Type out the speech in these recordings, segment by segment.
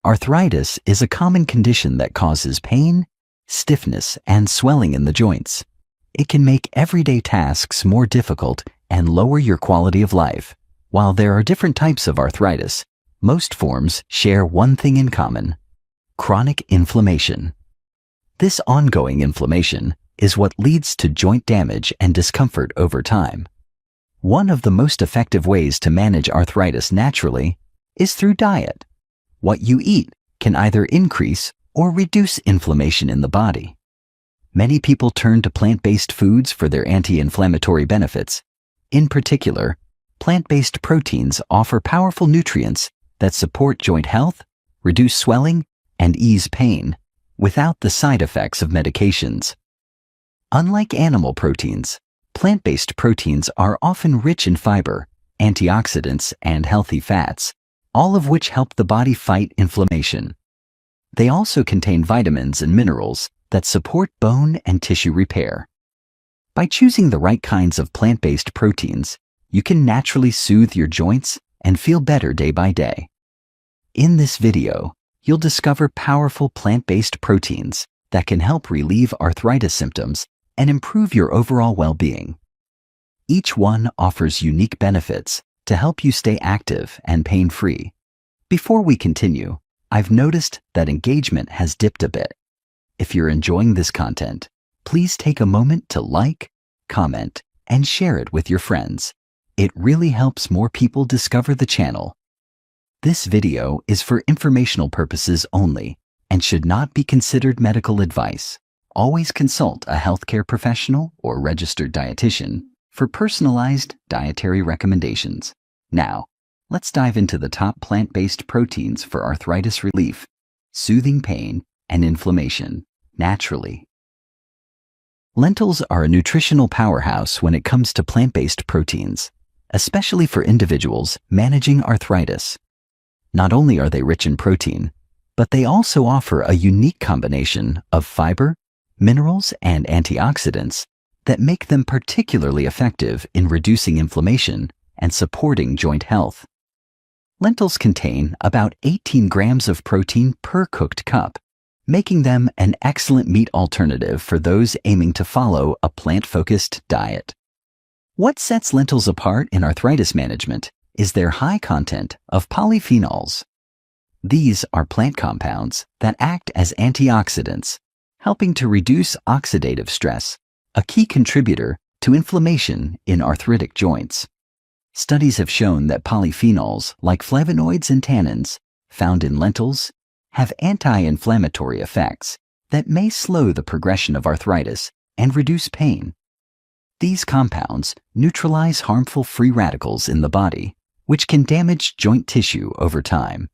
Arthritis is a common condition that causes pain, stiffness, and swelling in the joints. It can make everyday tasks more difficult and lower your quality of life. While there are different types of arthritis, most forms share one thing in common: chronic inflammation. This ongoing inflammation is what leads to joint damage and discomfort over time. One of the most effective ways to manage arthritis naturally is through diet. What you eat can either increase or reduce inflammation in the body. Many people turn to plant-based foods for their anti-inflammatory benefits. In particular, plant-based proteins offer powerful nutrients that support joint health, reduce swelling, and ease pain, without the side effects of medications. Unlike animal proteins, plant-based proteins are often rich in fiber, antioxidants, and healthy fats, all of which help the body fight inflammation. They also contain vitamins and minerals that support bone and tissue repair. By choosing the right kinds of plant-based proteins, you can naturally soothe your joints and feel better day by day. In this video, you'll discover powerful plant-based proteins that can help relieve arthritis symptoms and improve your overall well-being. Each one offers unique benefits to help you stay active and pain-free. Before we continue, I've noticed that engagement has dipped a bit. If you're enjoying this content, please take a moment to like, comment, and share it with your friends. It really helps more people discover the channel. This video is for informational purposes only and should not be considered medical advice. Always consult a healthcare professional or registered dietitian for personalized dietary recommendations. Now, let's dive into the top plant-based proteins for arthritis relief, soothing pain, and inflammation, naturally. Lentils are a nutritional powerhouse when it comes to plant-based proteins, especially for individuals managing arthritis. Not only are they rich in protein, but they also offer a unique combination of fiber, minerals, and antioxidants that make them particularly effective in reducing inflammation and supporting joint health. Lentils contain about 18 grams of protein per cooked cup, making them an excellent meat alternative for those aiming to follow a plant-focused diet. What sets lentils apart in arthritis management is their high content of polyphenols. These are plant compounds that act as antioxidants, helping to reduce oxidative stress, a key contributor to inflammation in arthritic joints. Studies have shown that polyphenols, like flavonoids and tannins, found in lentils, have anti-inflammatory effects that may slow the progression of arthritis and reduce pain. These compounds neutralize harmful free radicals in the body, which can damage joint tissue over time.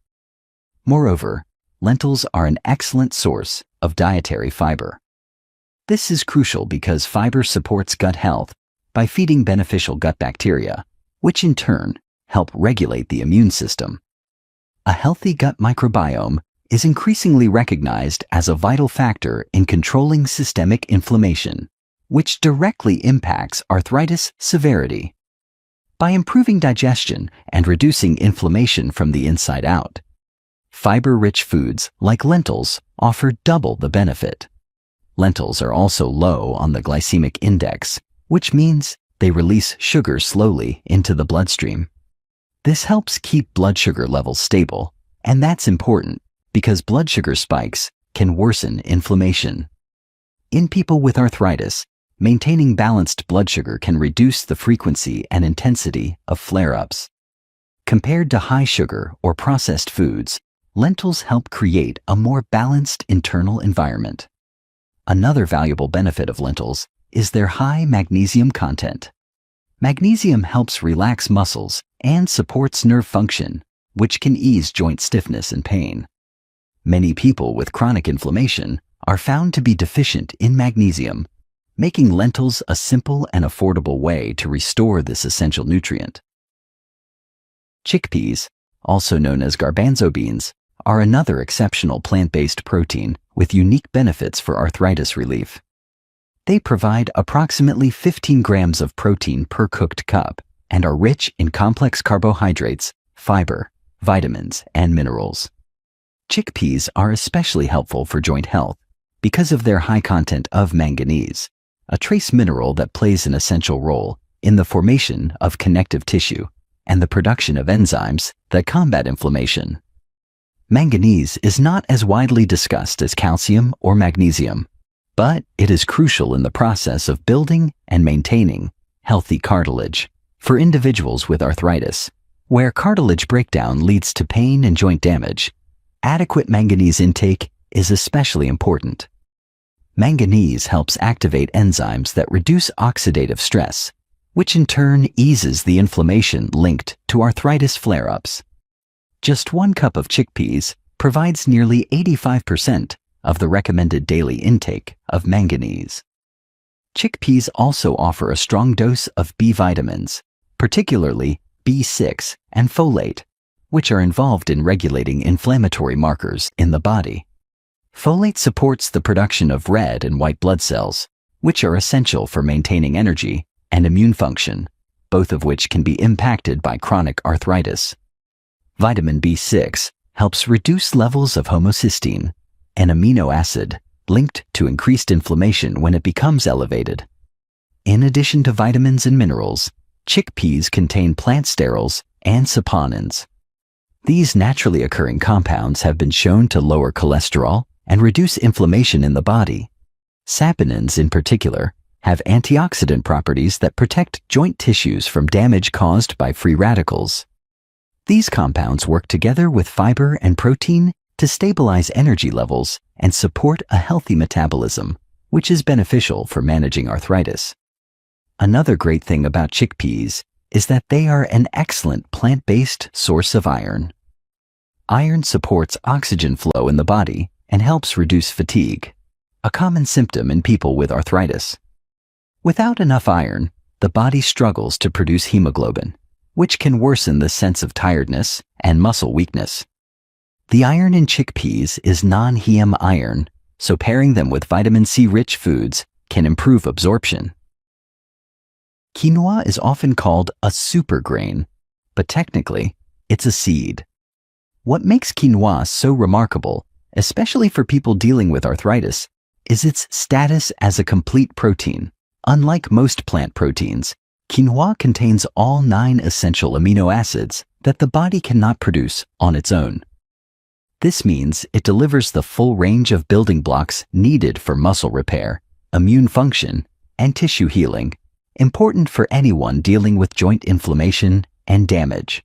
Moreover, lentils are an excellent source of dietary fiber. This is crucial because fiber supports gut health by feeding beneficial gut bacteria, which in turn help regulate the immune system. A healthy gut microbiome is increasingly recognized as a vital factor in controlling systemic inflammation, which directly impacts arthritis severity. By improving digestion and reducing inflammation from the inside out, fiber-rich foods like lentils offer double the benefit. Lentils are also low on the glycemic index, which means they release sugar slowly into the bloodstream. This helps keep blood sugar levels stable, and that's important because blood sugar spikes can worsen inflammation. In people with arthritis, maintaining balanced blood sugar can reduce the frequency and intensity of flare-ups. Compared to high sugar or processed foods, lentils help create a more balanced internal environment. Another valuable benefit of lentils is their high magnesium content. Magnesium helps relax muscles and supports nerve function, which can ease joint stiffness and pain. Many people with chronic inflammation are found to be deficient in magnesium, making lentils a simple and affordable way to restore this essential nutrient. Chickpeas, also known as garbanzo beans, are another exceptional plant-based protein with unique benefits for arthritis relief. They provide approximately 15 grams of protein per cooked cup and are rich in complex carbohydrates, fiber, vitamins, and minerals. Chickpeas are especially helpful for joint health because of their high content of manganese, a trace mineral that plays an essential role in the formation of connective tissue and the production of enzymes that combat inflammation. Manganese is not as widely discussed as calcium or magnesium, but it is crucial in the process of building and maintaining healthy cartilage for individuals with arthritis, where cartilage breakdown leads to pain and joint damage. Adequate manganese intake is especially important. Manganese helps activate enzymes that reduce oxidative stress, which in turn eases the inflammation linked to arthritis flare-ups. Just 1 cup of chickpeas provides nearly 85% of the recommended daily intake of manganese. Chickpeas also offer a strong dose of B vitamins, particularly B6 and folate, which are involved in regulating inflammatory markers in the body. Folate supports the production of red and white blood cells, which are essential for maintaining energy and immune function, both of which can be impacted by chronic arthritis. Vitamin B6 helps reduce levels of homocysteine, an amino acid linked to increased inflammation when it becomes elevated. In addition to vitamins and minerals, chickpeas contain plant sterols and saponins. These naturally occurring compounds have been shown to lower cholesterol and reduce inflammation in the body. Saponins, in particular, have antioxidant properties that protect joint tissues from damage caused by free radicals. These compounds work together with fiber and protein to stabilize energy levels and support a healthy metabolism, which is beneficial for managing arthritis. Another great thing about chickpeas is that they are an excellent plant-based source of iron. Iron supports oxygen flow in the body and helps reduce fatigue, a common symptom in people with arthritis. Without enough iron, the body struggles to produce hemoglobin, which can worsen the sense of tiredness and muscle weakness. The iron in chickpeas is non-Hem iron, so pairing them with vitamin C-rich foods can improve absorption. Quinoa is often called a super grain, but technically, it's a seed. What makes quinoa so remarkable, especially for people dealing with arthritis, is its status as a complete protein. Unlike most plant proteins, quinoa contains all 9 essential amino acids that the body cannot produce on its own. This means it delivers the full range of building blocks needed for muscle repair, immune function, and tissue healing, important for anyone dealing with joint inflammation and damage.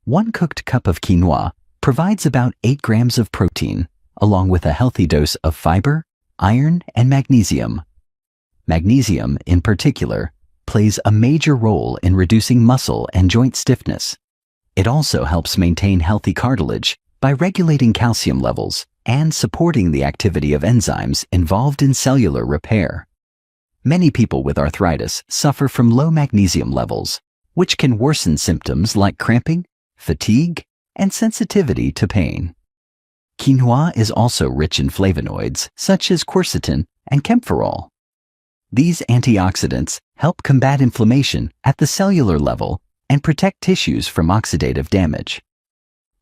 1 cooked cup of quinoa provides about 8 grams of protein, along with a healthy dose of fiber, iron, and magnesium. Magnesium, in particular, plays a major role in reducing muscle and joint stiffness. It also helps maintain healthy cartilage by regulating calcium levels and supporting the activity of enzymes involved in cellular repair. Many people with arthritis suffer from low magnesium levels, which can worsen symptoms like cramping, fatigue, and sensitivity to pain. Quinoa is also rich in flavonoids such as quercetin and kaempferol. These antioxidants help combat inflammation at the cellular level and protect tissues from oxidative damage.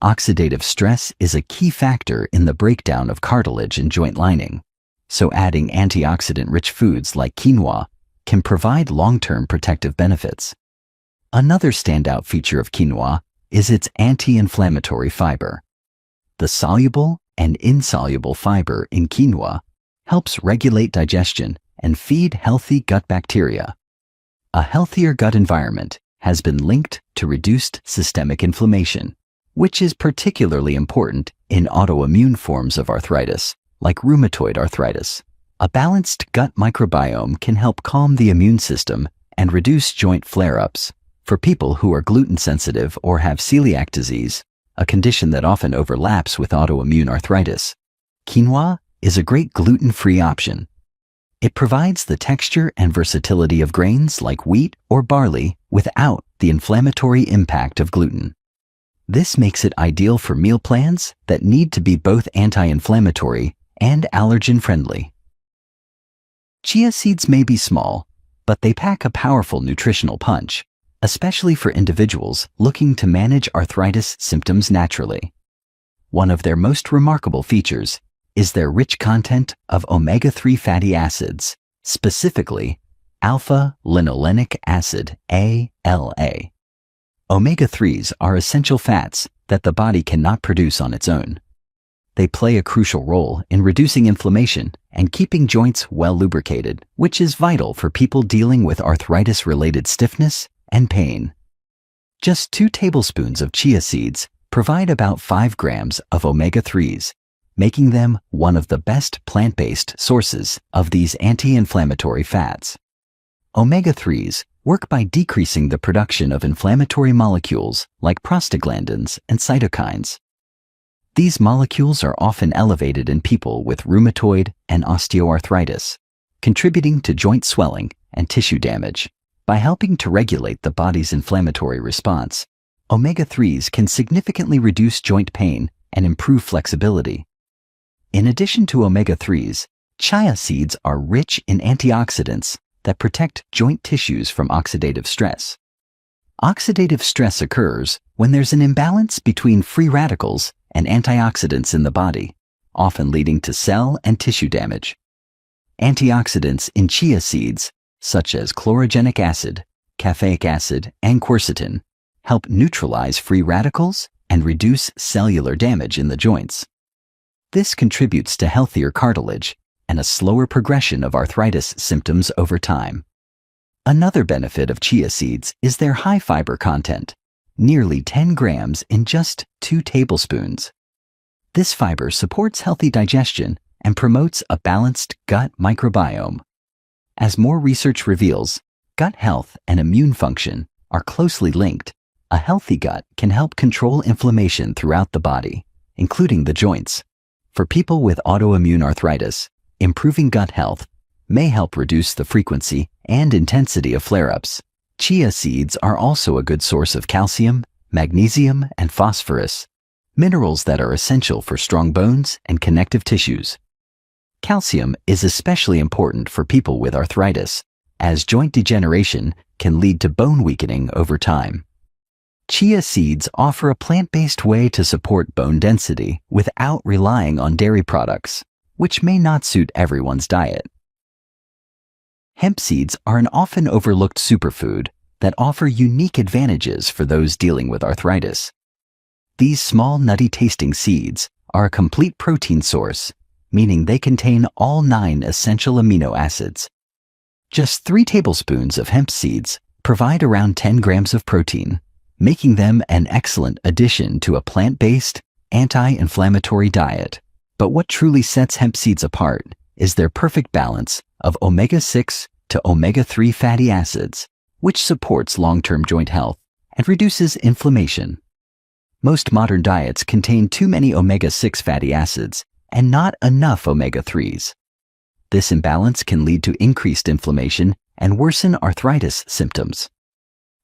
Oxidative stress is a key factor in the breakdown of cartilage and joint lining, so adding antioxidant-rich foods like quinoa can provide long-term protective benefits. Another standout feature of quinoa is its anti-inflammatory fiber. The soluble and insoluble fiber in quinoa helps regulate digestion and feed healthy gut bacteria. A healthier gut environment has been linked to reduced systemic inflammation, which is particularly important in autoimmune forms of arthritis, like rheumatoid arthritis. A balanced gut microbiome can help calm the immune system and reduce joint flare-ups. For people who are gluten sensitive or have celiac disease, a condition that often overlaps with autoimmune arthritis, quinoa is a great gluten-free option. It provides the texture and versatility of grains like wheat or barley without the inflammatory impact of gluten. This makes it ideal for meal plans that need to be both anti-inflammatory and allergen-friendly. Chia seeds may be small, but they pack a powerful nutritional punch, especially for individuals looking to manage arthritis symptoms naturally. One of their most remarkable features is their rich content of omega-3 fatty acids, specifically alpha-linolenic acid, ALA. Omega-3s are essential fats that the body cannot produce on its own. They play a crucial role in reducing inflammation and keeping joints well lubricated, which is vital for people dealing with arthritis-related stiffness and pain. Just 2 tablespoons of chia seeds provide about 5 grams of omega-3s, making them one of the best plant-based sources of these anti-inflammatory fats. Omega-3s work by decreasing the production of inflammatory molecules like prostaglandins and cytokines. These molecules are often elevated in people with rheumatoid and osteoarthritis, contributing to joint swelling and tissue damage. By helping to regulate the body's inflammatory response, omega-3s can significantly reduce joint pain and improve flexibility. In addition to omega-3s, chia seeds are rich in antioxidants that protect joint tissues from oxidative stress. Oxidative stress occurs when there's an imbalance between free radicals and antioxidants in the body, often leading to cell and tissue damage. Antioxidants in chia seeds, such as chlorogenic acid, caffeic acid, and quercetin, help neutralize free radicals and reduce cellular damage in the joints. This contributes to healthier cartilage and a slower progression of arthritis symptoms over time. Another benefit of chia seeds is their high fiber content, nearly 10 grams in just 2 tablespoons. This fiber supports healthy digestion and promotes a balanced gut microbiome. As more research reveals, gut health and immune function are closely linked. A healthy gut can help control inflammation throughout the body, including the joints. For people with autoimmune arthritis, improving gut health may help reduce the frequency and intensity of flare-ups. Chia seeds are also a good source of calcium, magnesium, and phosphorus, minerals that are essential for strong bones and connective tissues. Calcium is especially important for people with arthritis, as joint degeneration can lead to bone weakening over time. Chia seeds offer a plant-based way to support bone density without relying on dairy products, which may not suit everyone's diet. Hemp seeds are an often overlooked superfood that offer unique advantages for those dealing with arthritis. These small, nutty-tasting seeds are a complete protein source, meaning they contain all 9 essential amino acids. Just 3 tablespoons of hemp seeds provide around 10 grams of protein, making them an excellent addition to a plant-based, anti-inflammatory diet. But what truly sets hemp seeds apart is their perfect balance of omega-6 to omega-3 fatty acids, which supports long-term joint health and reduces inflammation. Most modern diets contain too many omega-6 fatty acids and not enough omega-3s. This imbalance can lead to increased inflammation and worsen arthritis symptoms.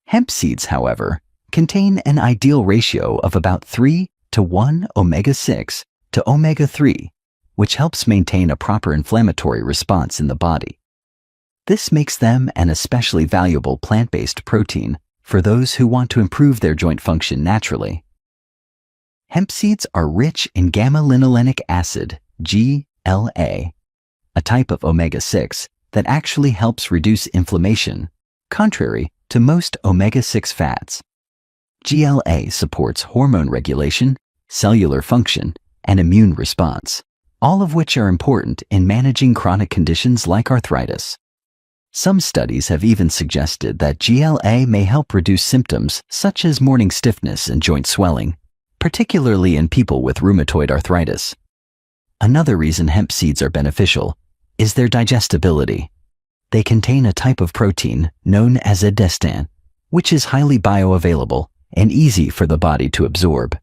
Hemp seeds, however, contain an ideal ratio of about 3 to 1 omega-6 to omega-3, which helps maintain a proper inflammatory response in the body. This makes them an especially valuable plant-based protein for those who want to improve their joint function naturally. Hemp seeds are rich in gamma-linolenic acid, GLA, a type of omega-6 that actually helps reduce inflammation, contrary to most omega-6 fats. GLA supports hormone regulation, cellular function, and immune response, all of which are important in managing chronic conditions like arthritis. Some studies have even suggested that GLA may help reduce symptoms such as morning stiffness and joint swelling, particularly in people with rheumatoid arthritis. Another reason hemp seeds are beneficial is their digestibility. They contain a type of protein known as edestin, which is highly bioavailable and easy for the body to absorb.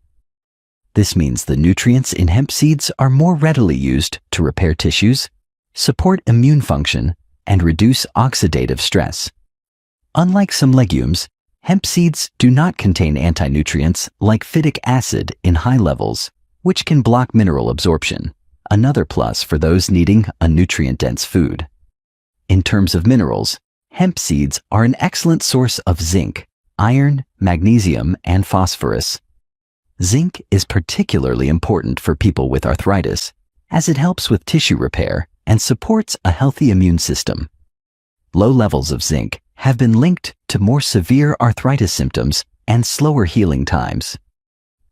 This means the nutrients in hemp seeds are more readily used to repair tissues, support immune function, and reduce oxidative stress. Unlike some legumes, hemp seeds do not contain anti-nutrients like phytic acid in high levels, which can block mineral absorption, another plus for those needing a nutrient-dense food. In terms of minerals, hemp seeds are an excellent source of zinc, iron, magnesium, and phosphorus. Zinc is particularly important for people with arthritis, as it helps with tissue repair and supports a healthy immune system. Low levels of zinc have been linked to more severe arthritis symptoms and slower healing times.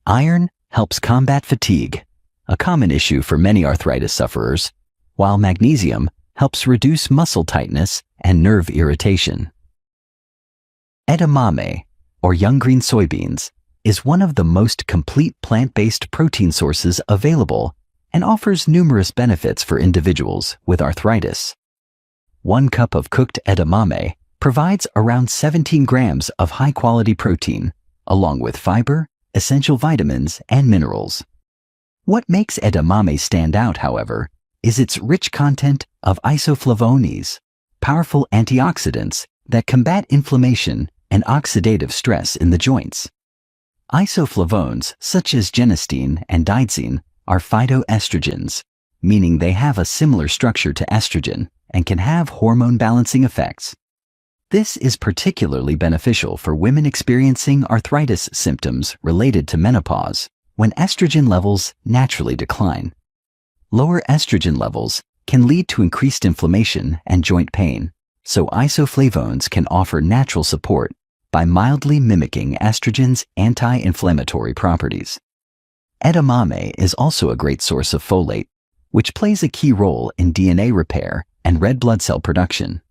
Iron helps combat fatigue, a common issue for many arthritis sufferers, while magnesium helps reduce muscle tightness and nerve irritation. Edamame, or young green soybeans, is one of the most complete plant-based protein sources available and offers numerous benefits for individuals with arthritis. 1 cup of cooked edamame provides around 17 grams of high-quality protein, along with fiber, essential vitamins, and minerals. What makes edamame stand out, however, is its rich content of isoflavones, powerful antioxidants that combat inflammation and oxidative stress in the joints. Isoflavones, such as genistein and digoxin, are phytoestrogens, meaning they have a similar structure to estrogen and can have hormone-balancing effects. This is particularly beneficial for women experiencing arthritis symptoms related to menopause, when estrogen levels naturally decline. Lower estrogen levels can lead to increased inflammation and joint pain, so isoflavones can offer natural support by mildly mimicking estrogen's anti-inflammatory properties. Edamame is also a great source of folate, which plays a key role in DNA repair and red blood cell production.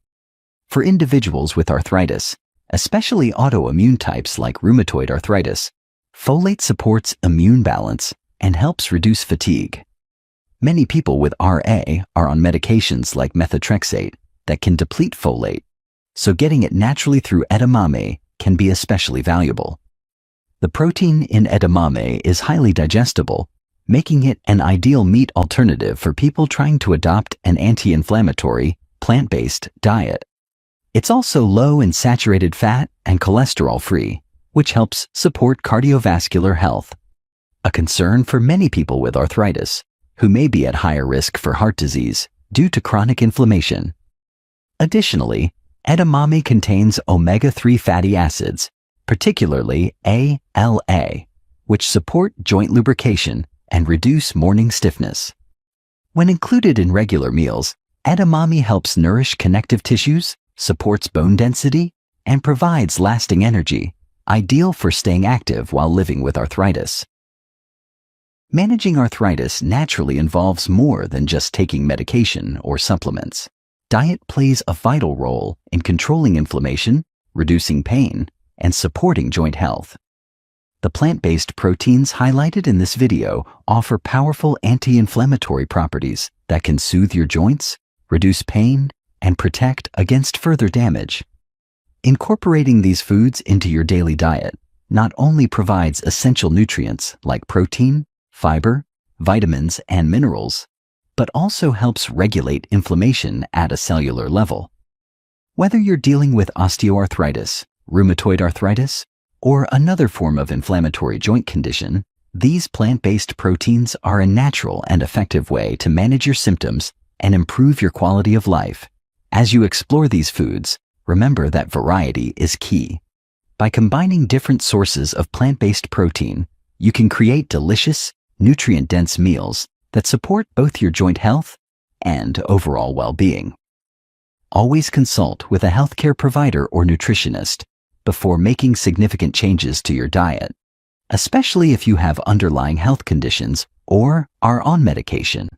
For individuals with arthritis, especially autoimmune types like rheumatoid arthritis, folate supports immune balance and helps reduce fatigue. Many people with RA are on medications like methotrexate that can deplete folate, so getting it naturally through edamame can be especially valuable. The protein in edamame is highly digestible, making it an ideal meat alternative for people trying to adopt an anti-inflammatory, plant-based diet. It's also low in saturated fat and cholesterol-free, which helps support cardiovascular health, a concern for many people with arthritis, who may be at higher risk for heart disease due to chronic inflammation. Additionally, edamame contains omega-3 fatty acids, particularly ALA, which support joint lubrication and reduce morning stiffness. When included in regular meals, edamame helps nourish connective tissues, supports bone density, and provides lasting energy, ideal for staying active while living with arthritis. Managing arthritis naturally involves more than just taking medication or supplements. Diet plays a vital role in controlling inflammation, reducing pain, and supporting joint health. The plant-based proteins highlighted in this video offer powerful anti-inflammatory properties that can soothe your joints, reduce pain, and protect against further damage. Incorporating these foods into your daily diet not only provides essential nutrients like protein, fiber, vitamins, and minerals, but also helps regulate inflammation at a cellular level. Whether you're dealing with osteoarthritis, rheumatoid arthritis, or another form of inflammatory joint condition, these plant-based proteins are a natural and effective way to manage your symptoms and improve your quality of life. As you explore these foods, remember that variety is key. By combining different sources of plant-based protein, you can create delicious, nutrient-dense meals that support both your joint health and overall well-being. Always consult with a healthcare provider or nutritionist before making significant changes to your diet, especially if you have underlying health conditions or are on medication.